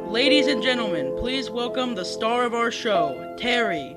Ladies and gentlemen, please welcome the star of our show, Teri.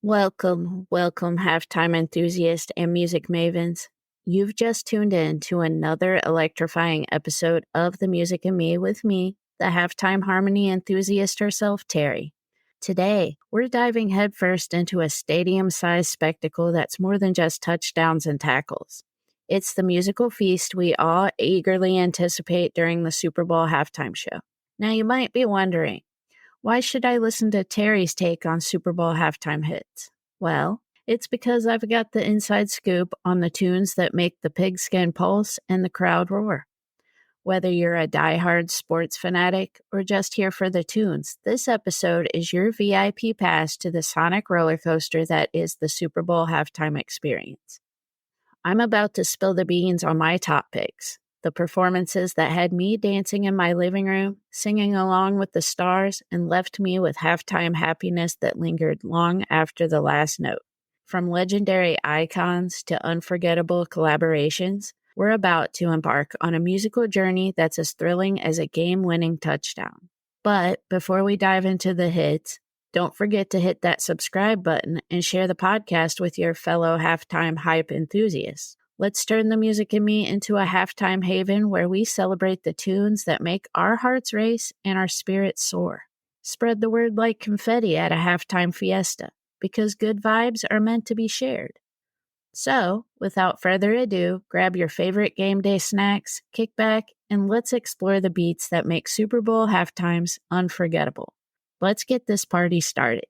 Welcome, halftime enthusiasts and music mavens. You've just tuned in to another electrifying episode of The Music and Me with me, the halftime harmony enthusiast herself, Teri. Today, we're diving headfirst into a stadium-sized spectacle that's more than just touchdowns and tackles. It's the musical feast we all eagerly anticipate during the Super Bowl halftime show. Now, you might be wondering, why should I listen to Teri's take on Super Bowl halftime hits? Well, it's because I've got the inside scoop on the tunes that make the pigskin pulse and the crowd roar. Whether you're a diehard sports fanatic or just here for the tunes, this episode is your VIP pass to the sonic roller coaster that is the Super Bowl halftime experience. I'm about to spill the beans on my top picks. The performances that had me dancing in my living room, singing along with the stars, and left me with halftime happiness that lingered long after the last note. From legendary icons to unforgettable collaborations, we're about to embark on a musical journey that's as thrilling as a game-winning touchdown. But before we dive into the hits, don't forget to hit that subscribe button and share the podcast with your fellow halftime hype enthusiasts. Let's turn the music and me into a halftime haven where we celebrate the tunes that make our hearts race and our spirits soar. Spread the word like confetti at a halftime fiesta, because good vibes are meant to be shared. So, without further ado, grab your favorite game day snacks, kick back, and let's explore the beats that make Super Bowl halftimes unforgettable. Let's get this party started.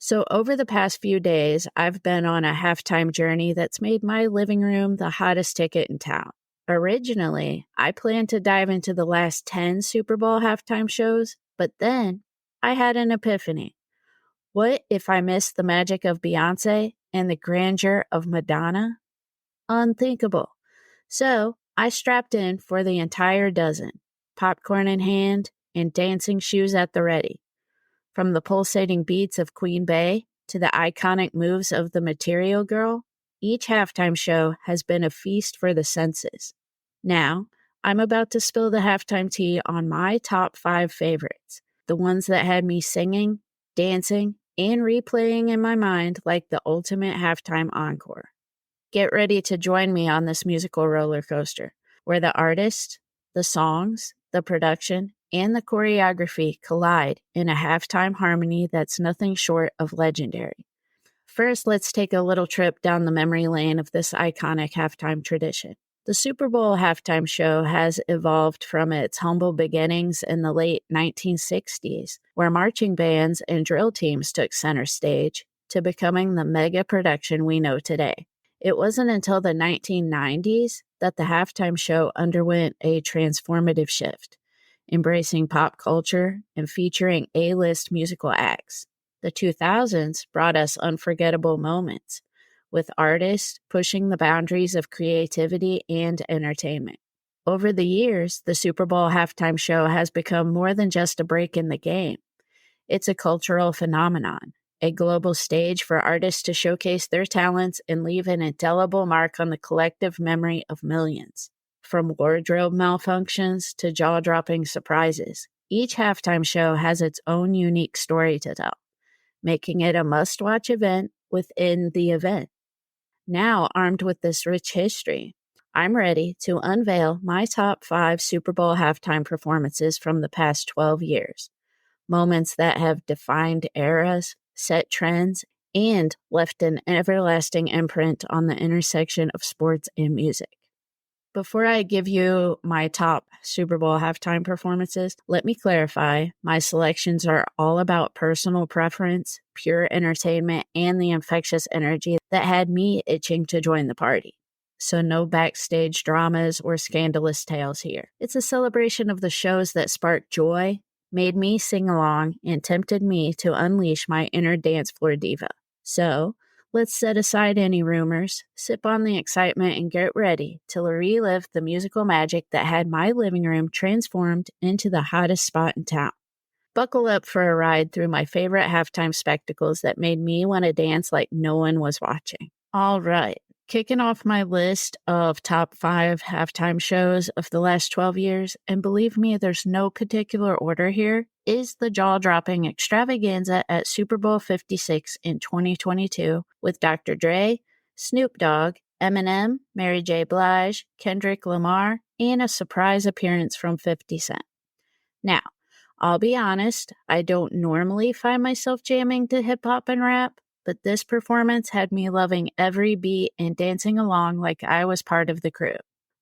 So over the past few days, I've been on a halftime journey that's made my living room the hottest ticket in town. Originally, I planned to dive into the last 10 Super Bowl halftime shows, but then I had an epiphany. What if I missed the magic of Beyoncé and the grandeur of Madonna? Unthinkable. So I strapped in for the entire dozen, popcorn in hand and dancing shoes at the ready. From the pulsating beats of Queen Bey to the iconic moves of the Material Girl, each halftime show has been a feast for the senses. Now, I'm about to spill the halftime tea on my top 5 favorites, the ones that had me singing, dancing, and replaying in my mind like the ultimate halftime encore. Get ready to join me on this musical roller coaster, where the artist, the songs, the production, and the choreography collide in a halftime harmony that's nothing short of legendary. First, let's take a little trip down the memory lane of this iconic halftime tradition. The Super Bowl halftime show has evolved from its humble beginnings in the late 1960s, where marching bands and drill teams took center stage, to becoming the mega production we know today. It wasn't until the 1990s that the halftime show underwent a transformative shift, embracing pop culture and featuring A-list musical acts. The 2000s brought us unforgettable moments, with artists pushing the boundaries of creativity and entertainment. Over the years, the Super Bowl halftime show has become more than just a break in the game. It's a cultural phenomenon, a global stage for artists to showcase their talents and leave an indelible mark on the collective memory of millions. From wardrobe malfunctions to jaw-dropping surprises, each halftime show has its own unique story to tell, making it a must-watch event within the event. Now, armed with this rich history, I'm ready to unveil my top 5 Super Bowl halftime performances from the past 12 years. Moments that have defined eras, set trends, and left an everlasting imprint on the intersection of sports and music. Before I give you my top Super Bowl halftime performances, let me clarify, my selections are all about personal preference, pure entertainment, and the infectious energy that had me itching to join the party. So no backstage dramas or scandalous tales here. It's a celebration of the shows that sparked joy, made me sing along, and tempted me to unleash my inner dance floor diva. So, let's set aside any rumors, sip on the excitement, and get ready to relive the musical magic that had my living room transformed into the hottest spot in town. Buckle up for a ride through my favorite halftime spectacles that made me want to dance like no one was watching. All right, Kicking off my list of top 5 halftime shows of the last 12 years, and believe me, there's no particular order here, is the jaw-dropping extravaganza at Super Bowl 56 in 2022 with Dr. Dre, Snoop Dogg, Eminem, Mary J. Blige, Kendrick Lamar, and a surprise appearance from 50 Cent. Now, I'll be honest, I don't normally find myself jamming to hip-hop and rap, but this performance had me loving every beat and dancing along like I was part of the crew.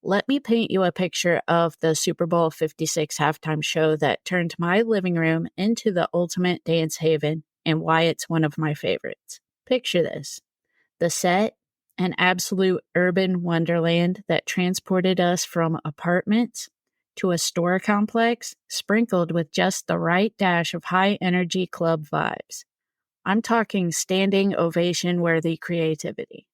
Let me paint you a picture of the Super Bowl 56 halftime show that turned my living room into the ultimate dance haven and why it's one of my favorites. Picture this. The set, an absolute urban wonderland that transported us from apartments to a store complex sprinkled with just the right dash of high-energy club vibes. I'm talking standing ovation-worthy creativity.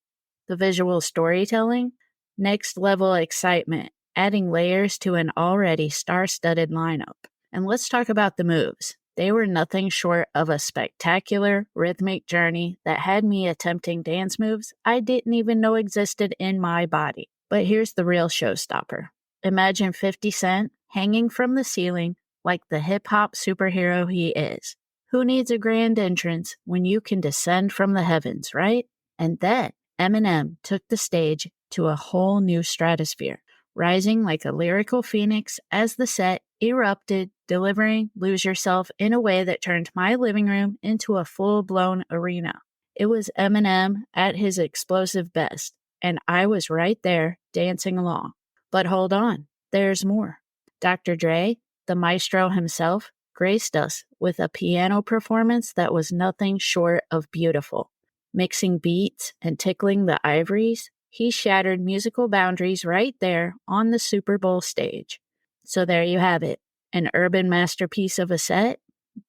The visual storytelling, next-level excitement, adding layers to an already star-studded lineup. And let's talk about the moves. They were nothing short of a spectacular, rhythmic journey that had me attempting dance moves I didn't even know existed in my body. But here's the real showstopper. Imagine 50 Cent hanging from the ceiling like the hip-hop superhero he is. Who needs a grand entrance when you can descend from the heavens, right? And then Eminem took the stage to a whole new stratosphere, rising like a lyrical phoenix as the set erupted, delivering Lose Yourself in a way that turned my living room into a full-blown arena. It was Eminem at his explosive best, and I was right there dancing along. But hold on, there's more. Dr. Dre, the maestro himself, graced us with a piano performance that was nothing short of beautiful. Mixing beats and tickling the ivories, he shattered musical boundaries right there on the Super Bowl stage. So there you have it, an urban masterpiece of a set,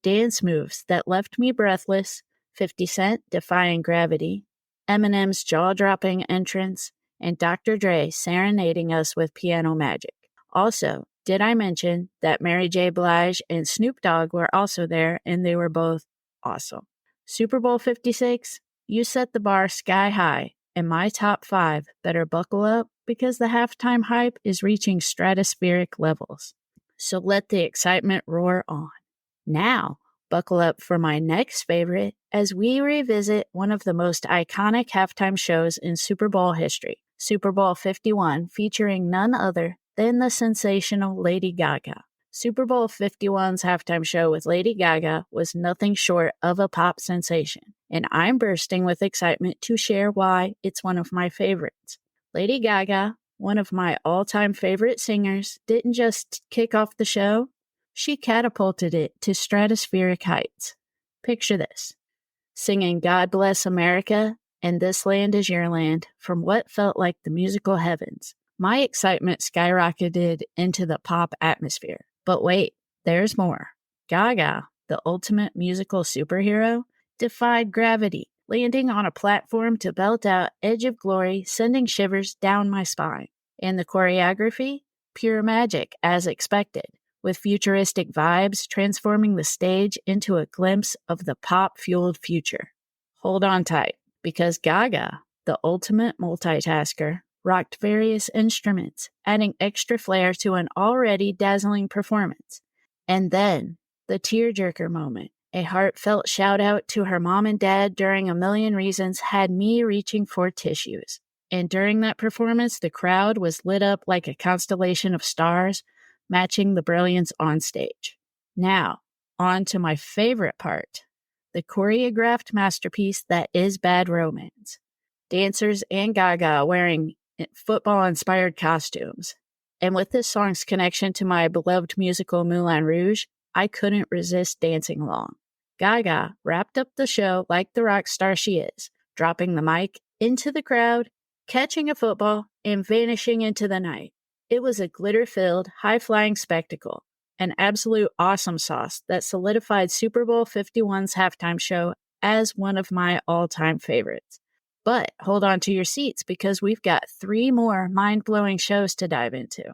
dance moves that left me breathless, 50 Cent defying gravity, Eminem's jaw-dropping entrance, and Dr. Dre serenading us with piano magic. Also, did I mention that Mary J. Blige and Snoop Dogg were also there, and they were both awesome. Super Bowl 56, you set the bar sky high, and my top 5 better buckle up because the halftime hype is reaching stratospheric levels. So let the excitement roar on. Now, buckle up for my next favorite as we revisit one of the most iconic halftime shows in Super Bowl history, Super Bowl 51, featuring none other than the sensational Lady Gaga. Super Bowl 51's halftime show with Lady Gaga was nothing short of a pop sensation, and I'm bursting with excitement to share why it's one of my favorites. Lady Gaga, one of my all-time favorite singers, didn't just kick off the show, she catapulted it to stratospheric heights. Picture this, singing God Bless America and This Land Is Your Land from what felt like the musical heavens. My excitement skyrocketed into the pop atmosphere. But wait, there's more. Gaga, the ultimate musical superhero, defied gravity, landing on a platform to belt out Edge of Glory, sending shivers down my spine. And the choreography? Pure magic, as expected, with futuristic vibes transforming the stage into a glimpse of the pop-fueled future. Hold on tight, because Gaga, the ultimate multitasker, rocked various instruments, adding extra flair to an already dazzling performance. And then, the tearjerker moment, a heartfelt shout-out to her mom and dad during A Million Reasons had me reaching for tissues. And during that performance, the crowd was lit up like a constellation of stars, matching the brilliance on stage. Now, on to my favorite part, the choreographed masterpiece that is Bad Romance. Dancers and Gaga wearing football-inspired costumes. And with this song's connection to my beloved musical Moulin Rouge, I couldn't resist dancing along. Gaga wrapped up the show like the rock star she is, dropping the mic into the crowd, catching a football, and vanishing into the night. It was a glitter-filled, high-flying spectacle, an absolute awesome sauce that solidified Super Bowl 51's halftime show as one of my all-time favorites. But hold on to your seats because we've got 3 more mind-blowing shows to dive into.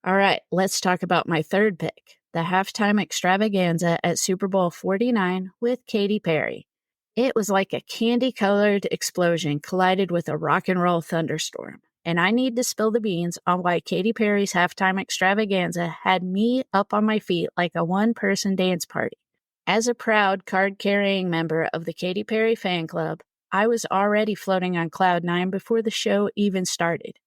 All right, let's talk about my third pick, the halftime extravaganza at Super Bowl 49 with Katy Perry. It was like a candy-colored explosion collided with a rock and roll thunderstorm. And I need to spill the beans on why Katy Perry's halftime extravaganza had me up on my feet like a one-person dance party. As a proud card-carrying member of the Katy Perry fan club, I was already floating on cloud nine before the show even started.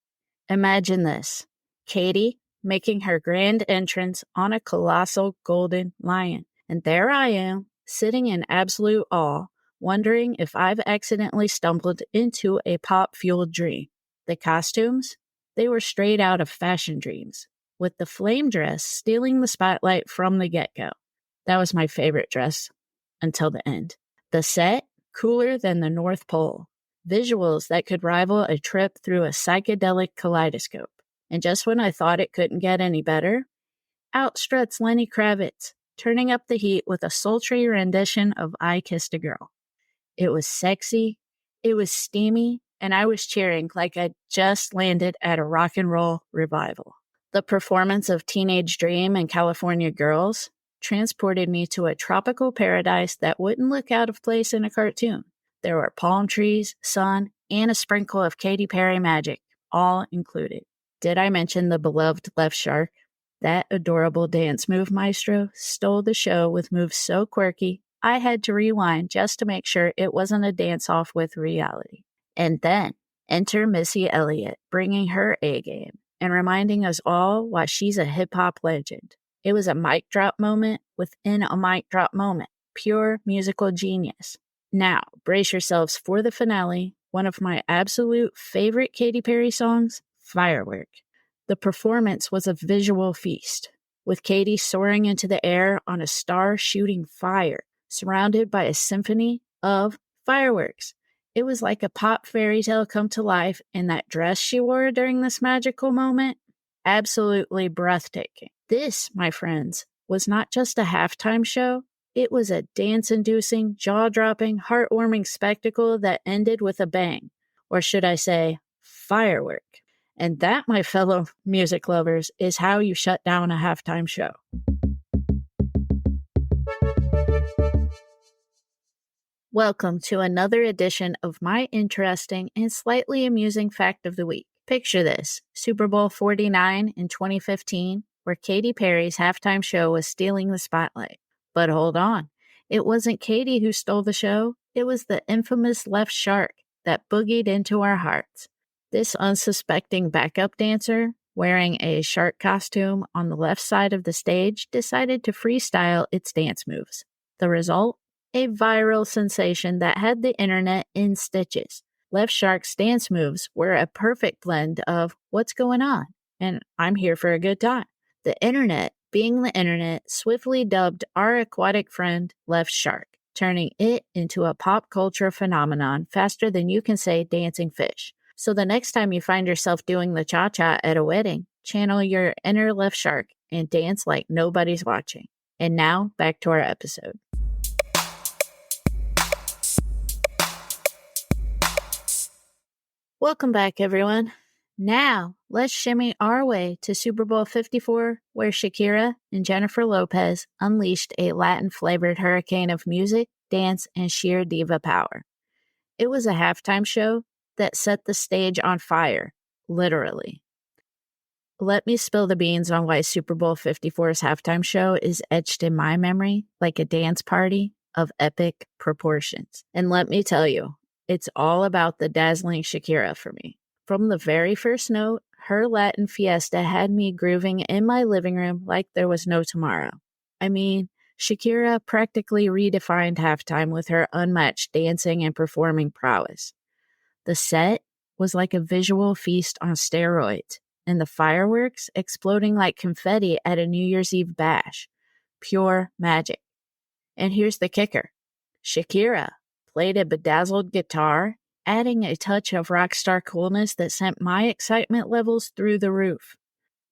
Imagine this. Katy making her grand entrance on a colossal golden lion. And there I am, sitting in absolute awe, wondering if I've accidentally stumbled into a pop-fueled dream. The costumes? They were straight out of Fashion Dreams, with the flame dress stealing the spotlight from the get-go. That was my favorite dress until the end. The set? Cooler than the North Pole. Visuals that could rival a trip through a psychedelic kaleidoscope. And just when I thought it couldn't get any better, out struts Lenny Kravitz, turning up the heat with a sultry rendition of I Kissed a Girl. It was sexy, it was steamy, and I was cheering like I'd just landed at a rock and roll revival. The performance of Teenage Dream and California Girls transported me to a tropical paradise that wouldn't look out of place in a cartoon. There were palm trees, sun, and a sprinkle of Katy Perry magic, all included. Did I mention the beloved left shark? That adorable dance move maestro stole the show with moves so quirky, I had to rewind just to make sure it wasn't a dance-off with reality. And then, enter Missy Elliott, bringing her A-game and reminding us all why she's a hip-hop legend. It was a mic drop moment within a mic drop moment. Pure musical genius. Now, brace yourselves for the finale, one of my absolute favorite Katy Perry songs, Firework. The performance was a visual feast, with Katy soaring into the air on a star shooting fire, surrounded by a symphony of fireworks. It was like a pop fairy tale come to life, and that dress she wore during this magical moment, absolutely breathtaking. This, my friends, was not just a halftime show. It was a dance-inducing, jaw-dropping, heartwarming spectacle that ended with a bang, or should I say, firework. And that, my fellow music lovers, is how you shut down a halftime show. Welcome to another edition of my interesting and slightly amusing fact of the week. Picture this, Super Bowl 49 in 2015, where Katy Perry's halftime show was stealing the spotlight. But hold on, it wasn't Katy who stole the show, it was the infamous left shark that boogied into our hearts. This unsuspecting backup dancer, wearing a shark costume on the left side of the stage, decided to freestyle its dance moves. The result? A viral sensation that had the internet in stitches. Left Shark's dance moves were a perfect blend of what's going on, and I'm here for a good time. The internet, being the internet, swiftly dubbed our aquatic friend Left Shark, turning it into a pop culture phenomenon faster than you can say dancing fish. So the next time you find yourself doing the cha-cha at a wedding, channel your inner Left Shark and dance like nobody's watching. And now, back to our episode. Welcome back, everyone. Now, let's shimmy our way to Super Bowl 54, where Shakira and Jennifer Lopez unleashed a Latin-flavored hurricane of music, dance, and sheer diva power. It was a halftime show that set the stage on fire, literally. Let me spill the beans on why Super Bowl 54's halftime show is etched in my memory like a dance party of epic proportions. And let me tell you, it's all about the dazzling Shakira for me. From the very first note, her Latin fiesta had me grooving in my living room like there was no tomorrow. I mean, Shakira practically redefined halftime with her unmatched dancing and performing prowess. The set was like a visual feast on steroids, and the fireworks exploding like confetti at a New Year's Eve bash. Pure magic. And here's the kicker. Shakira played a bedazzled guitar, adding a touch of rock star coolness that sent my excitement levels through the roof.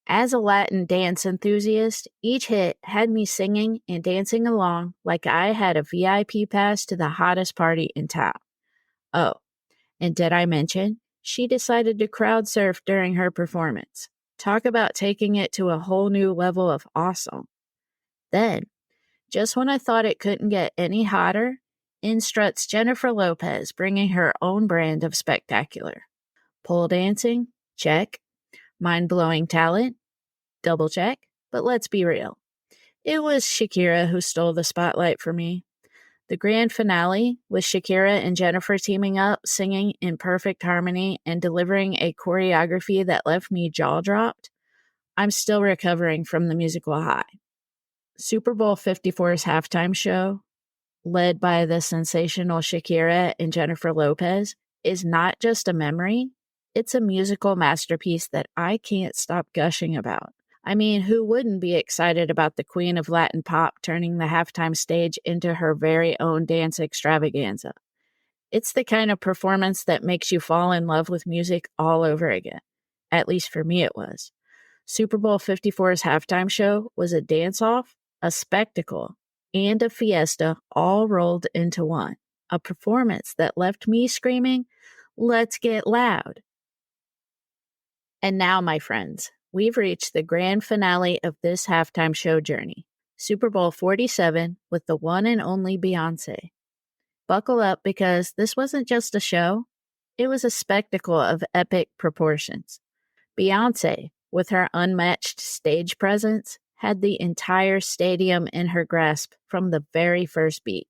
As a Latin dance enthusiast, each hit had me singing and dancing along like I had a VIP pass to the hottest party in town. Oh, and did I mention, she decided to crowd surf during her performance. Talk about taking it to a whole new level of awesome. Then, just when I thought it couldn't get any hotter, in struts Jennifer Lopez, bringing her own brand of spectacular. Pole dancing? Check. Mind-blowing talent? Double check. But let's be real. It was Shakira who stole the spotlight for me. The grand finale, with Shakira and Jennifer teaming up, singing in perfect harmony, and delivering a choreography that left me jaw-dropped, I'm still recovering from the musical high. Super Bowl 54's halftime show, led by the sensational Shakira and Jennifer Lopez, is not just a memory, it's a musical masterpiece that I can't stop gushing about. I mean, who wouldn't be excited about the queen of Latin pop turning the halftime stage into her very own dance extravaganza? It's the kind of performance that makes you fall in love with music all over again. At least for me it was. Super Bowl 54's halftime show was a dance-off, a spectacle, and a fiesta all rolled into one. A performance that left me screaming, "Let's get loud." And now, my friends, we've reached the grand finale of this halftime show journey, Super Bowl 47 with the one and only Beyoncé. Buckle up, because this wasn't just a show, it was a spectacle of epic proportions. Beyoncé, with her unmatched stage presence, had the entire stadium in her grasp from the very first beat.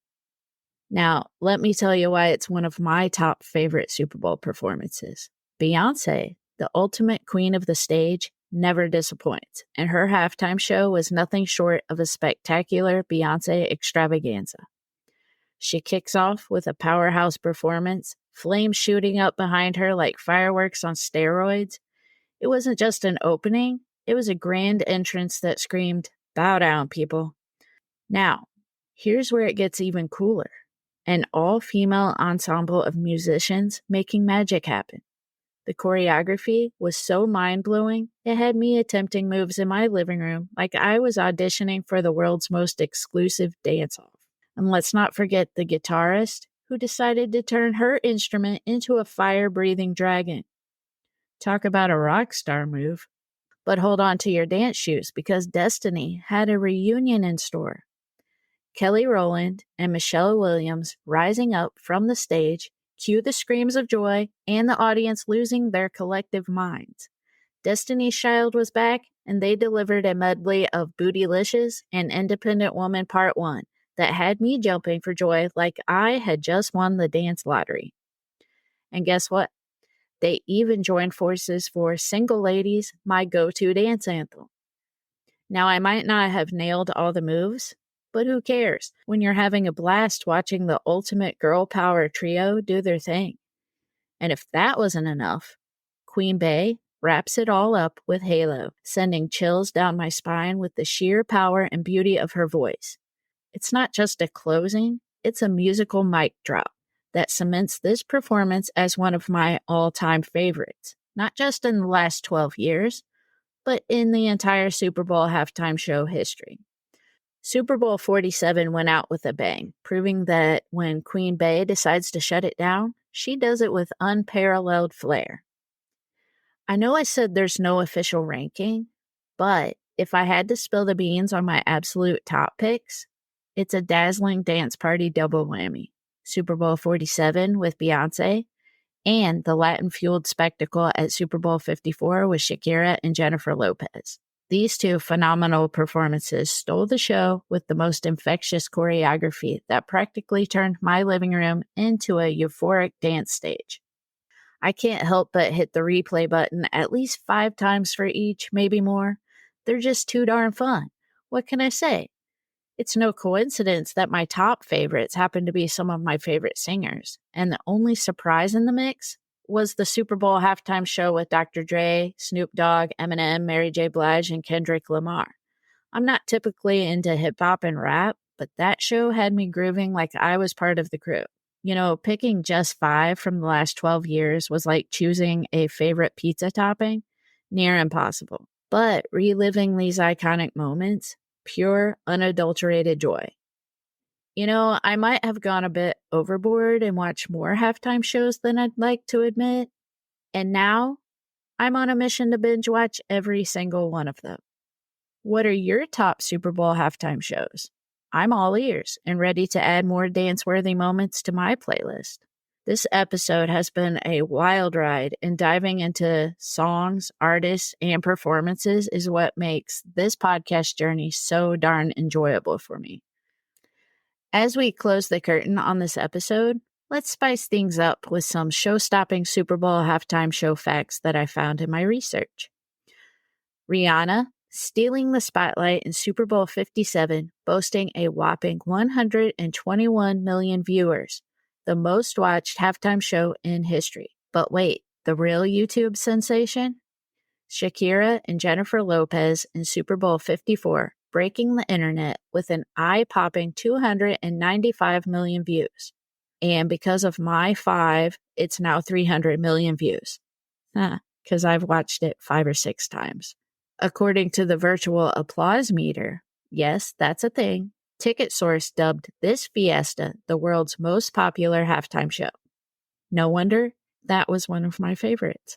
Now, let me tell you why it's one of my top favorite Super Bowl performances. Beyoncé, the ultimate queen of the stage, never disappoints, and her halftime show was nothing short of a spectacular Beyoncé extravaganza. She kicks off with a powerhouse performance, flames shooting up behind her like fireworks on steroids. It wasn't just an opening, it was a grand entrance that screamed, "Bow down, people." Now, here's where it gets even cooler. An all-female ensemble of musicians making magic happen. The choreography was so mind-blowing, it had me attempting moves in my living room like I was auditioning for the world's most exclusive dance-off. And let's not forget the guitarist, who decided to turn her instrument into a fire-breathing dragon. Talk about a rock star move. But hold on to your dance shoes, because Destiny had a reunion in store. Kelly Rowland and Michelle Williams rising up from the stage, cue the screams of joy and the audience losing their collective minds. Destiny's Child was back, and they delivered a medley of Bootylicious and Independent Woman Part 1 that had me jumping for joy like I had just won the dance lottery. And guess what? They even joined forces for Single Ladies, my go-to dance anthem. Now, I might not have nailed all the moves, but who cares when you're having a blast watching the ultimate girl power trio do their thing? And if that wasn't enough, Queen Bey wraps it all up with Halo, sending chills down my spine with the sheer power and beauty of her voice. It's not just a closing, it's a musical mic drop that cements this performance as one of my all-time favorites, not just in the last 12 years, but in the entire Super Bowl halftime show history. Super Bowl 47 went out with a bang, proving that when Queen Bey decides to shut it down, she does it with unparalleled flair. I know I said there's no official ranking, but if I had to spill the beans on my absolute top picks, it's a dazzling dance party double whammy. Super Bowl 47 with Beyoncé, and the Latin-fueled spectacle at Super Bowl 54 with Shakira and Jennifer Lopez. These two phenomenal performances stole the show with the most infectious choreography that practically turned my living room into a euphoric dance stage. I can't help but hit the replay button at least 5 times for each, maybe more. They're just too darn fun. What can I say? It's no coincidence that my top favorites happen to be some of my favorite singers, and the only surprise in the mix was the Super Bowl halftime show with Dr. Dre, Snoop Dogg, Eminem, Mary J. Blige, and Kendrick Lamar. I'm not typically into hip-hop and rap, but that show had me grooving like I was part of the crew. You know, picking just 5 from the last 12 years was like choosing a favorite pizza topping. Near impossible. But reliving these iconic moments, pure, unadulterated joy. You know, I might have gone a bit overboard and watched more halftime shows than I'd like to admit. And now, I'm on a mission to binge watch every single one of them. What are your top Super Bowl halftime shows? I'm all ears and ready to add more dance-worthy moments to my playlist. This episode has been a wild ride, and diving into songs, artists, and performances is what makes this podcast journey so darn enjoyable for me. As we close the curtain on this episode, let's spice things up with some show-stopping Super Bowl halftime show facts that I found in my research. Rihanna stealing the spotlight in Super Bowl 57, boasting a whopping 121 million viewers, the most watched halftime show in history. But wait, the real YouTube sensation? Shakira and Jennifer Lopez in Super Bowl 54, breaking the internet with an eye-popping 295 million views. And because of my 5, it's now 300 million views. Because I've watched it 5 or 6 times. According to the virtual applause meter, yes, that's a thing, TicketSource dubbed this fiesta the world's most popular halftime show. No wonder that was one of my favorites.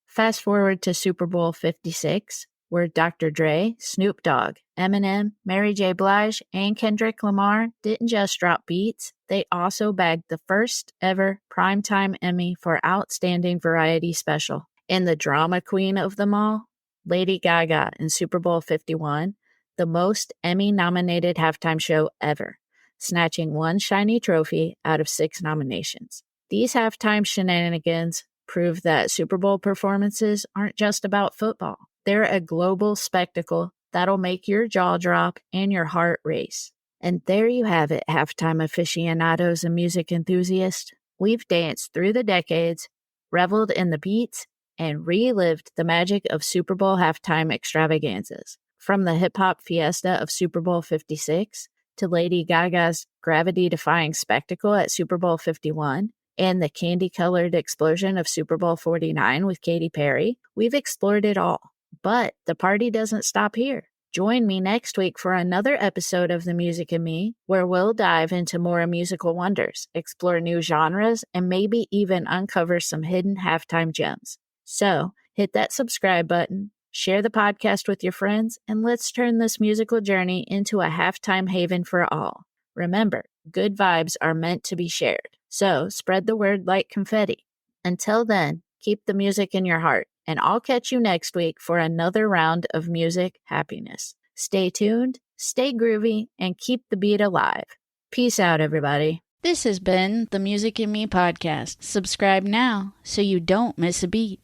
Fast forward to Super Bowl 56, where Dr. Dre, Snoop Dogg, Eminem, Mary J. Blige, and Kendrick Lamar didn't just drop beats, they also bagged the first ever Primetime Emmy for Outstanding Variety Special. And the drama queen of them all, Lady Gaga in Super Bowl 51, the most Emmy-nominated halftime show ever, snatching one shiny trophy out of 6 nominations. These halftime shenanigans prove that Super Bowl performances aren't just about football. They're a global spectacle that'll make your jaw drop and your heart race. And there you have it, halftime aficionados and music enthusiasts. We've danced through the decades, reveled in the beats, and relived the magic of Super Bowl halftime extravaganzas. From the hip-hop fiesta of Super Bowl 56 to Lady Gaga's gravity-defying spectacle at Super Bowl 51 and the candy-colored explosion of Super Bowl 49 with Katy Perry, we've explored it all. But the party doesn't stop here. Join me next week for another episode of The Music and Me, where we'll dive into more musical wonders, explore new genres, and maybe even uncover some hidden halftime gems. So, hit that subscribe button, share the podcast with your friends, and let's turn this musical journey into a halftime haven for all. Remember, good vibes are meant to be shared, so spread the word like confetti. Until then, keep the music in your heart, and I'll catch you next week for another round of music happiness. Stay tuned, stay groovy, and keep the beat alive. Peace out, everybody. This has been the Music and Me podcast. Subscribe now so you don't miss a beat.